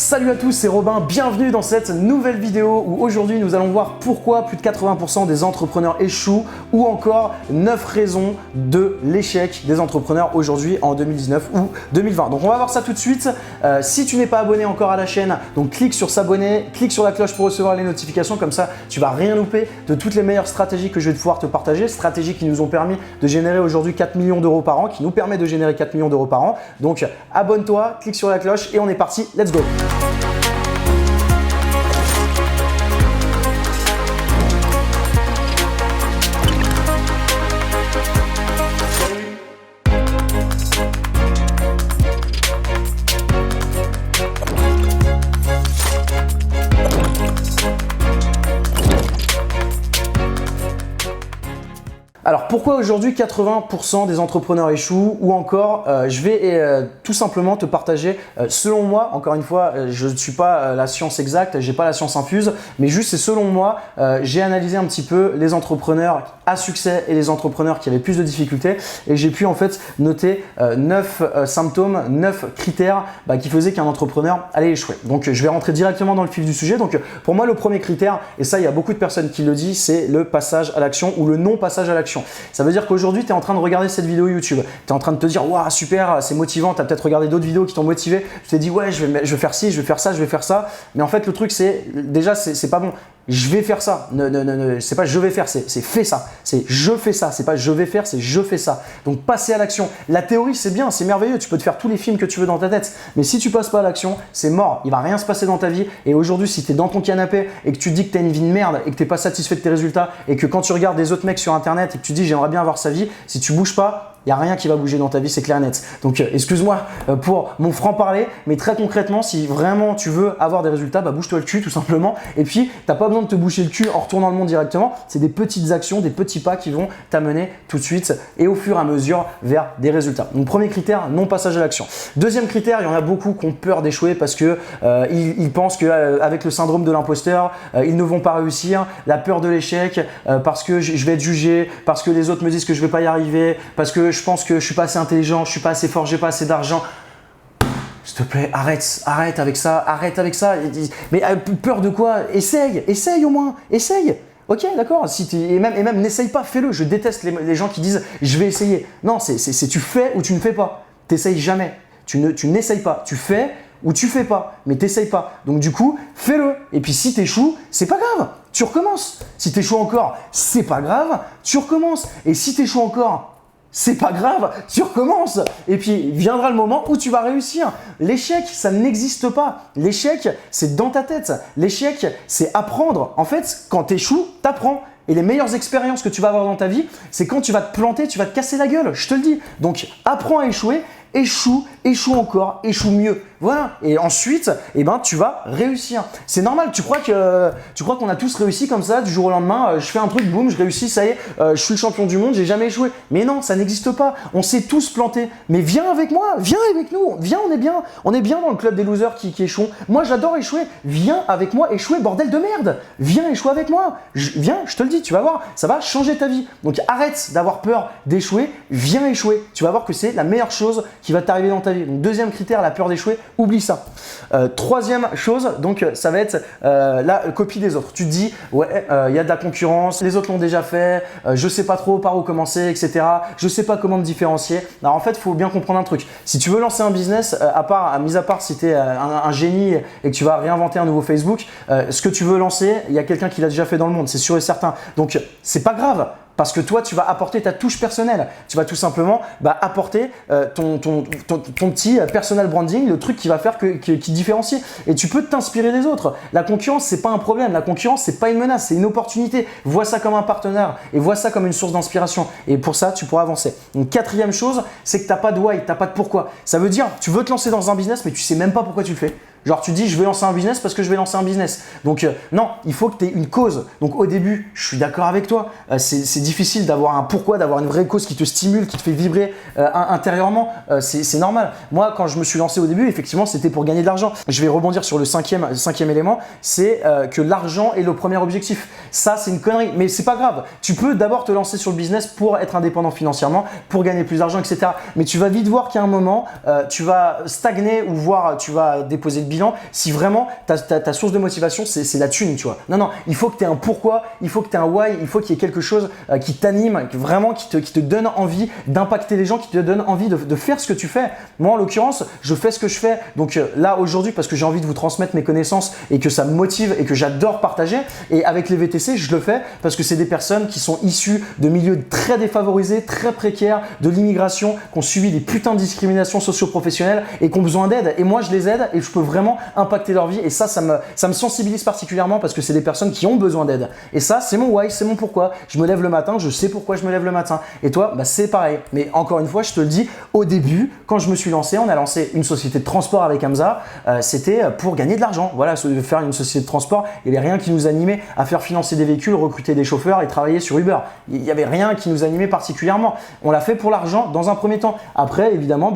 Salut à tous, c'est Robin, bienvenue dans cette nouvelle vidéo où aujourd'hui nous allons voir pourquoi plus de 80% des entrepreneurs échouent ou encore 9 raisons de l'échec des entrepreneurs aujourd'hui en 2019 ou 2020. Donc on va voir ça tout de suite. Si tu n'es pas abonné encore à la chaîne, donc clique sur s'abonner, clique sur la cloche pour recevoir les notifications, comme ça tu vas rien louper de toutes les meilleures stratégies que je vais pouvoir te partager, stratégies qui nous ont permis de générer aujourd'hui 4 millions d'euros par an, qui nous permet de générer 4 millions d'euros par an. Donc abonne-toi, clique sur la cloche et on est parti, let's go! Alors pourquoi aujourd'hui 80% des entrepreneurs échouent ou encore je vais tout simplement te partager selon moi, encore une fois je ne suis pas la science exacte, j'ai pas la science infuse, mais juste c'est selon moi, j'ai analysé un petit peu les entrepreneurs à succès et les entrepreneurs qui avaient plus de difficultés et j'ai pu en fait noter 9 symptômes, 9 critères qui faisaient qu'un entrepreneur allait échouer. Donc je vais rentrer directement dans le vif du sujet. Donc pour moi le premier critère, et ça il y a beaucoup de personnes qui le disent, c'est le passage à l'action ou le non passage à l'action. Ça veut dire qu'aujourd'hui, tu es en train de regarder cette vidéo YouTube. Tu es en train de te dire, waouh, super, c'est motivant. Tu as peut-être regardé d'autres vidéos qui t'ont motivé. Tu t'es dit, ouais, je vais faire ci, je vais faire ça, je vais faire ça. Mais en fait, le truc, c'est déjà, c'est pas bon. Je vais faire ça. C'est pas je vais faire, c'est fais ça. C'est je fais ça. C'est pas je vais faire, c'est je fais ça. Donc, passer à l'action. La théorie, c'est bien, c'est merveilleux. Tu peux te faire tous les films que tu veux dans ta tête. Mais si tu passes pas à l'action, c'est mort. Il va rien se passer dans ta vie. Et aujourd'hui, si tu es dans ton canapé et que tu te dis que tu as une vie de merde et que tu n'es pas satisfait de tes résultats et que quand tu regardes des autres mecs sur Internet et que tu dis j'aimerais bien avoir sa vie, si tu bouges pas, il n'y a rien qui va bouger dans ta vie, c'est clair et net. Donc excuse-moi pour mon franc-parler, mais très concrètement, si vraiment tu veux avoir des résultats, bouge-toi le cul tout simplement. Et puis, tu n'as pas besoin de te boucher le cul en retournant le monde directement. C'est des petites actions, des petits pas qui vont t'amener tout de suite et au fur et à mesure vers des résultats. Donc premier critère, non passage à l'action. Deuxième critère, il y en a beaucoup qui ont peur d'échouer parce que ils pensent qu'avec le syndrome de l'imposteur, ils ne vont pas réussir, la peur de l'échec, parce que je vais être jugé, parce que les autres me disent que je ne vais pas y arriver, parce que je pense que je suis pas assez intelligent, je suis pas assez fort, j'ai pas assez d'argent. S'il te plaît, arrête avec ça, arrête avec ça. Mais peur de quoi? Essaye au moins, essaye. Ok, d'accord, et même n'essaye pas, fais-le. Je déteste les gens qui disent je vais essayer. Non, c'est tu fais ou tu ne fais pas. T'essayes jamais. Tu n'essayes pas. Tu fais ou tu fais pas, mais t'essayes pas. Donc du coup, fais-le. Et puis si t'échoues, c'est pas grave. Tu recommences. Si t'échoues encore, c'est pas grave. Tu recommences. Et si t'échoues encore, c'est pas grave, tu recommences. Et puis viendra le moment où tu vas réussir. L'échec, ça n'existe pas. L'échec, c'est dans ta tête. L'échec, c'est apprendre. En fait, quand tu échoues, tu apprends. Et les meilleures expériences que tu vas avoir dans ta vie, c'est quand tu vas te planter, tu vas te casser la gueule, je te le dis. Donc apprends à échouer, échoue encore, échoue mieux. Voilà. Et ensuite, tu vas réussir. C'est normal. Tu crois qu'on a tous réussi comme ça du jour au lendemain. Je fais un truc, boum, je réussis, ça y est, je suis le champion du monde, j'ai jamais échoué. Mais non, ça n'existe pas. On s'est tous plantés. Mais viens avec moi, viens avec nous. Viens, on est bien dans le club des losers qui échouent. Moi, j'adore échouer. Viens avec moi échouer, bordel de merde. Viens échouer avec moi. Viens, je te le dis, tu vas voir, ça va changer ta vie. Donc arrête d'avoir peur d'échouer. Viens échouer. Tu vas voir que c'est la meilleure chose qui va t'arriver dans ta vie. Donc deuxième critère, la peur d'échouer, oublie ça. Troisième chose, donc ça va être la copie des autres. Tu te dis ouais, il y a de la concurrence, les autres l'ont déjà fait, je sais pas trop par où commencer, etc. Je sais pas comment me différencier. Alors en fait, il faut bien comprendre un truc. Si tu veux lancer un business, mis à part si tu es un génie et que tu vas réinventer un nouveau Facebook, ce que tu veux lancer, il y a quelqu'un qui l'a déjà fait dans le monde, c'est sûr et certain. Donc c'est pas grave. Parce que toi, tu vas apporter ta touche personnelle. Tu vas tout simplement apporter ton petit personal branding, le truc qui va faire qui différencie. Et tu peux t'inspirer des autres. La concurrence, c'est pas un problème. La concurrence, c'est pas une menace, c'est une opportunité. Vois ça comme un partenaire et vois ça comme une source d'inspiration. Et pour ça, tu pourras avancer. Donc, quatrième chose, c'est que tu n'as pas de why, tu n'as pas de pourquoi. Ça veut dire, tu veux te lancer dans un business, mais tu sais même pas pourquoi tu le fais. Genre tu dis je vais lancer un business parce que je vais lancer un business. Donc non, il faut que tu aies une cause. Donc au début, je suis d'accord avec toi. C'est difficile d'avoir un pourquoi, d'avoir une vraie cause qui te stimule, qui te fait vibrer intérieurement. C'est normal. Moi, quand je me suis lancé au début, effectivement, c'était pour gagner de l'argent. Je vais rebondir sur le cinquième élément, c'est que l'argent est le premier objectif. Ça, c'est une connerie, mais c'est pas grave. Tu peux d'abord te lancer sur le business pour être indépendant financièrement, pour gagner plus d'argent, etc. Mais tu vas vite voir qu'à un moment, tu vas stagner ou voir, tu vas déposer le bilan si vraiment ta source de motivation, c'est la thune, tu vois. Non, il faut que tu aies un pourquoi, il faut que tu aies un why, il faut qu'il y ait quelque chose qui t'anime, vraiment qui te donne envie d'impacter les gens, qui te donne envie de faire ce que tu fais. Moi, en l'occurrence, je fais ce que je fais. Donc là, aujourd'hui, parce que j'ai envie de vous transmettre mes connaissances et que ça me motive et que j'adore partager. Et avec les VTC, je le fais parce que c'est des personnes qui sont issues de milieux très défavorisés, très précaires, de l'immigration, qui ont subi des putains de discriminations socio-professionnelles et qui ont besoin d'aide. Et moi, je les aide et je peux vraiment impacter leur vie. Et ça me sensibilise particulièrement parce que c'est des personnes qui ont besoin d'aide. Et ça, c'est mon why, c'est mon pourquoi. Je me lève le matin, je sais pourquoi je me lève le matin. Et toi, c'est pareil. Mais encore une fois, je te le dis, au début, quand je me suis lancé, on a lancé une société de transport avec Hamza. C'était pour gagner de l'argent. Voilà, faire une société de transport, il n'y avait rien qui nous animait à faire financer des véhicules, recruter des chauffeurs et travailler sur Uber. Il n'y avait rien qui nous animait particulièrement. On l'a fait pour l'argent dans un premier temps. Après, évidemment,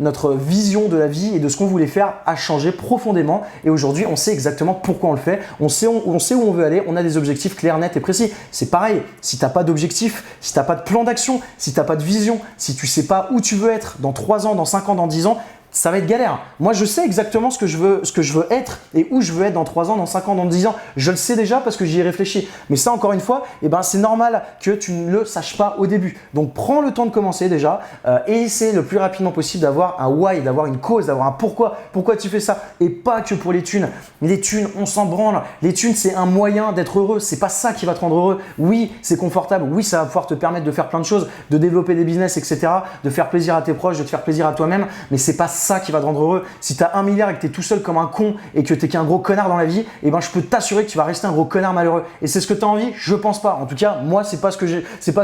notre vision de la vie et de ce qu'on voulait faire a changé profondément. Et aujourd'hui, on sait exactement pourquoi on le fait. On sait où on veut aller. On a des objectifs clairs, nets et précis. C'est pareil. Si tu n'as pas d'objectif, si tu n'as pas de plan d'action, si tu n'as pas de vision, si tu ne sais pas où tu veux être dans 3 ans, dans 5 ans, dans 10 ans, ça va être galère. Moi, je sais exactement ce que je veux être et où je veux être dans 3 ans, dans 5 ans, dans 10 ans. Je le sais déjà parce que j'y ai réfléchi. Mais ça, encore une fois, c'est normal que tu ne le saches pas au début. Donc, prends le temps de commencer déjà et essaie le plus rapidement possible d'avoir un why, d'avoir une cause, d'avoir un pourquoi. Pourquoi tu fais ça? Et pas que pour les thunes. Les thunes, on s'en branle. Les thunes, c'est un moyen d'être heureux. C'est pas ça qui va te rendre heureux. Oui, c'est confortable. Oui, ça va pouvoir te permettre de faire plein de choses, de développer des business, etc., de faire plaisir à tes proches, de te faire plaisir à toi-même. Mais c'est pas ça qui va te rendre heureux. Si tu as 1 milliard et que tu es tout seul comme un con et que tu es qu'un gros connard dans la vie, je peux t'assurer que tu vas rester un gros connard malheureux. Et c'est ce que tu as envie? Je pense pas. En tout cas, moi, c'est pas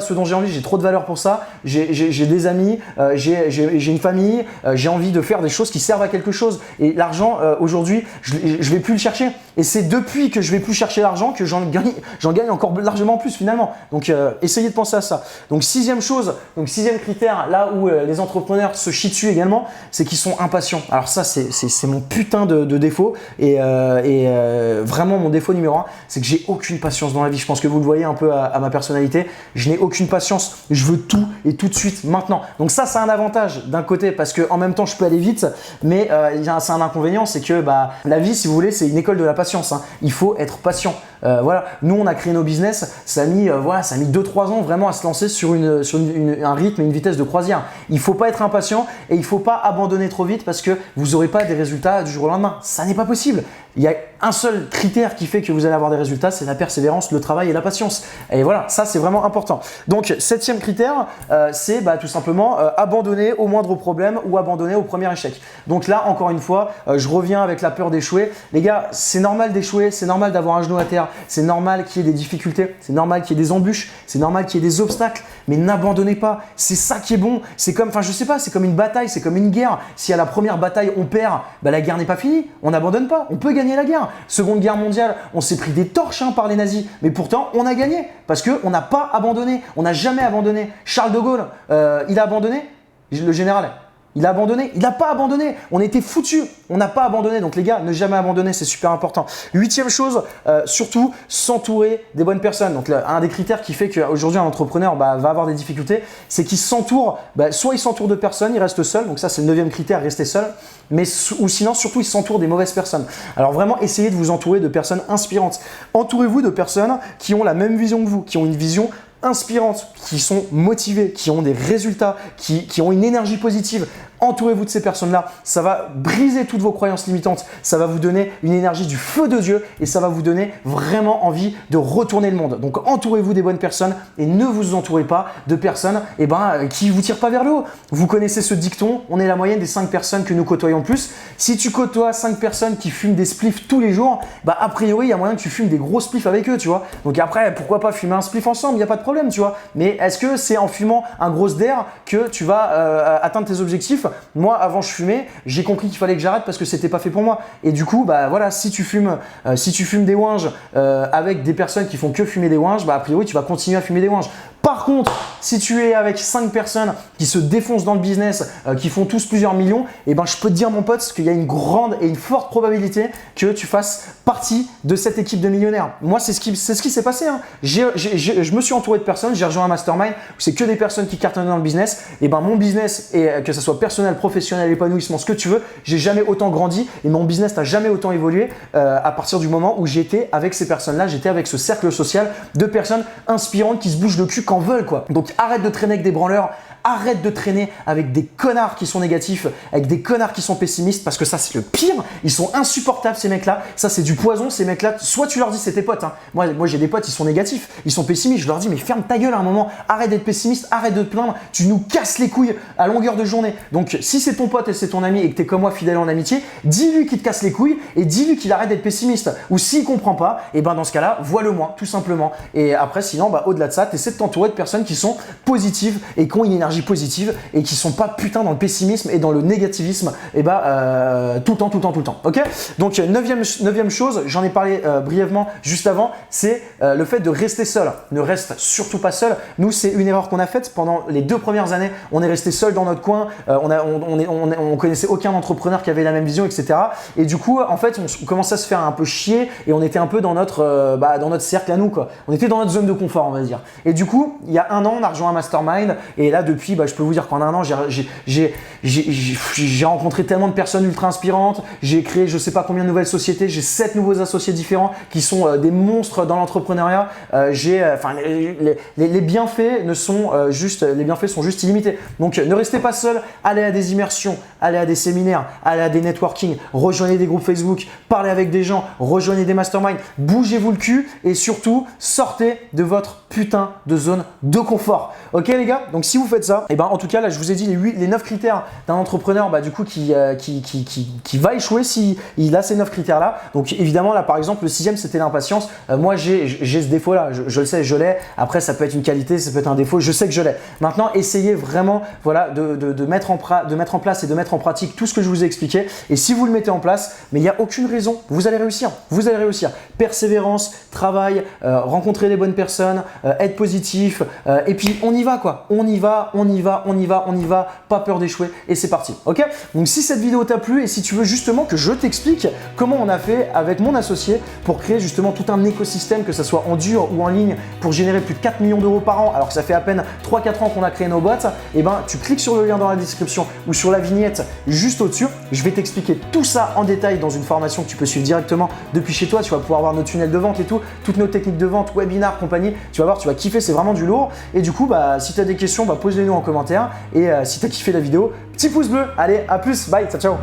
ce dont j'ai envie. J'ai trop de valeur pour ça. J'ai des amis, j'ai une famille, j'ai envie de faire des choses qui servent à quelque chose. Et l'argent, aujourd'hui, je vais plus le chercher. Et c'est depuis que je vais plus chercher l'argent que j'en gagne encore largement plus finalement. Donc, essayez de penser à ça. Donc, sixième critère, là où les entrepreneurs se chient dessus également, c'est qu'ils sont impatients. Alors ça, c'est mon putain de défaut et vraiment mon défaut numéro 1, c'est que j'ai aucune patience dans la vie. Je pense que vous le voyez un peu à ma personnalité. Je n'ai aucune patience. Je veux tout et tout de suite maintenant. Donc ça, c'est un avantage d'un côté parce que en même temps, je peux aller vite, mais c'est un inconvénient, c'est que la vie, si vous voulez, c'est une école de la patience. Hein. Il faut être patient. Voilà. Nous, on a créé nos business. Ça a mis 2-3 ans vraiment à se lancer sur un rythme et une vitesse de croisière. Il faut pas être impatient et il faut pas abandonner trop vite parce que vous n'aurez pas des résultats du jour au lendemain. Ça n'est pas possible. Il y a un seul critère qui fait que vous allez avoir des résultats, c'est la persévérance, le travail et la patience. Et voilà, ça c'est vraiment important. Donc, 7e critère, c'est tout simplement abandonner au moindre problème ou abandonner au premier échec. Donc là, encore une fois, je reviens avec la peur d'échouer. Les gars, c'est normal d'échouer, c'est normal d'avoir un genou à terre, c'est normal qu'il y ait des difficultés, c'est normal qu'il y ait des embûches, c'est normal qu'il y ait des obstacles, mais n'abandonnez pas. C'est ça qui est bon. C'est comme, je sais pas, c'est comme une bataille, c'est comme une guerre. Si à la première bataille on perd, la guerre n'est pas finie. On n'abandonne pas. On peut gagner la guerre. Seconde guerre mondiale, on s'est pris des torches par les nazis, mais pourtant on a gagné parce qu'on n'a pas abandonné. On n'a jamais abandonné. Charles de Gaulle, il a abandonné. Le général. Il a abandonné? Il n'a pas abandonné. On était foutus. On n'a pas abandonné. Donc les gars, ne jamais abandonner, c'est super important. 8e chose, surtout s'entourer des bonnes personnes. Donc un des critères qui fait qu'aujourd'hui un entrepreneur va avoir des difficultés, c'est qu'il s'entoure, soit il s'entoure de personnes, il reste seul. Donc ça c'est le 9e critère, rester seul. Ou sinon surtout il s'entoure des mauvaises personnes. Alors vraiment essayez de vous entourer de personnes inspirantes. Entourez-vous de personnes qui ont la même vision que vous, qui ont une vision inspirantes, qui sont motivées, qui ont des résultats, qui ont une énergie positive. Entourez-vous de ces personnes-là. Ça va briser toutes vos croyances limitantes. Ça va vous donner une énergie du feu de Dieu et ça va vous donner vraiment envie de retourner le monde. Donc, entourez-vous des bonnes personnes et ne vous entourez pas de personnes qui vous tirent pas vers le haut. Vous connaissez ce dicton, on est la moyenne des 5 personnes que nous côtoyons le plus. Si tu côtoies 5 personnes qui fument des spliffs tous les jours, a priori, il y a moyen que tu fumes des gros spliffs avec eux, tu vois. Donc après, pourquoi pas fumer un spliff ensemble, il n'y a pas de problème, tu vois. Mais est-ce que c'est en fumant un gros d'air que tu vas atteindre tes objectifs? Moi, avant je fumais, j'ai compris qu'il fallait que j'arrête parce que c'était pas fait pour moi. Et du coup, voilà, si tu fumes des ouinges avec des personnes qui font que fumer des ouinges, a priori tu vas continuer à fumer des ouinges. Par contre, si tu es avec 5 personnes qui se défoncent dans le business, qui font tous plusieurs millions, eh ben, je peux te dire, mon pote, qu'il y a une grande et une forte probabilité que tu fasses partie de cette équipe de millionnaires. Moi, c'est ce qui s'est passé. Hein. Je me suis entouré de personnes, j'ai rejoint un mastermind où c'est que des personnes qui cartonnent dans le business. Et ben, mon business, et que ce soit personnel, professionnel, épanouissement, ce que tu veux, j'ai jamais autant grandi et mon business n'a jamais autant évolué à partir du moment où j'étais avec ces personnes-là, j'étais avec ce cercle social de personnes inspirantes qui se bougent le cul quand veulent, quoi. Donc, arrête de traîner avec des branleurs. Arrête de traîner avec des connards qui sont négatifs, avec des connards qui sont pessimistes, parce que ça, c'est le pire. Ils sont insupportables, ces mecs-là. Ça, c'est du poison, ces mecs-là. Soit tu leur dis, c'est tes potes. Hein. Moi j'ai des potes, ils sont négatifs, ils sont pessimistes. Je leur dis, mais ferme ta gueule à un moment. Arrête d'être pessimiste, arrête de te plaindre. Tu nous casses les couilles à longueur de journée. Donc, si c'est ton pote et c'est ton ami et que tu es comme moi, fidèle en amitié, dis-lui qu'il te casse les couilles et dis-lui qu'il arrête d'être pessimiste. Ou s'il comprend pas, et ben dans ce cas-là, vois-le moins, tout simplement. Et après, sinon, bah, au-delà de ça, tu essaies de t'entourer de personnes qui sont positives et qui ont une énergie positive et qui sont pas putain dans le pessimisme et dans le négativisme et tout le temps, ok. Donc neuvième chose, j'en ai parlé brièvement juste avant, c'est le fait de rester seul. Ne reste surtout pas seul. Nous, c'est une erreur qu'on a faite pendant les 2 premières années. On est resté seul dans notre coin, on connaissait aucun entrepreneur qui avait la même vision, etc. Et du coup, en fait, on commençait à se faire un peu chier et on était un peu dans notre cercle à nous, quoi. On était dans notre zone de confort, on va dire. Et du coup, il y a 1 an, on a rejoint un mastermind et là, depuis, je peux vous dire qu'en 1 an, j'ai rencontré tellement de personnes ultra inspirantes, j'ai créé je sais pas combien de nouvelles sociétés, j'ai 7 nouveaux associés différents qui sont des monstres dans l'entrepreneuriat. Les bienfaits les bienfaits sont juste illimités. Donc ne restez pas seul, allez à des immersions, allez à des séminaires, allez à des networking, rejoignez des groupes Facebook, parlez avec des gens, rejoignez des masterminds, bougez-vous le cul et surtout sortez de votre putain de zone de confort. Ok les gars? Donc si vous faites ça, et ben en tout cas là je vous ai dit les 9 critères d'un entrepreneur du coup qui va échouer si il a ces 9 critères là. Donc évidemment là par exemple le 6e c'était l'impatience. Moi j'ai ce défaut là, je le sais, je l'ai. Après ça peut être une qualité, ça peut être un défaut, je sais que je l'ai. Maintenant essayez vraiment de mettre en place et de mettre en pratique tout ce que je vous ai expliqué. Et si vous le mettez en place, mais il n'y a aucune raison, vous allez réussir. Persévérance, travail, rencontrer les bonnes personnes, être positif et puis on y va quoi. On y va, pas peur d'échouer et c'est parti, ok? Donc si cette vidéo t'a plu et si tu veux justement que je t'explique comment on a fait avec mon associé pour créer justement tout un écosystème, que ce soit en dur ou en ligne, pour générer plus de 4 millions d'euros par an alors que ça fait à peine 3-4 ans qu'on a créé nos boîtes, et ben tu cliques sur le lien dans la description ou sur la vignette juste au-dessus. Je vais t'expliquer tout ça en détail dans une formation que tu peux suivre directement depuis chez toi. Tu vas pouvoir voir nos tunnels de vente et tout, toutes nos techniques de vente, webinars, compagnie. Tu vas voir, tu vas kiffer, c'est vraiment du lourd. Et du coup, si tu as des questions, pose-les nous en commentaire. Et si tu as kiffé la vidéo, petit pouce bleu. Allez, à plus, bye, ciao, ciao.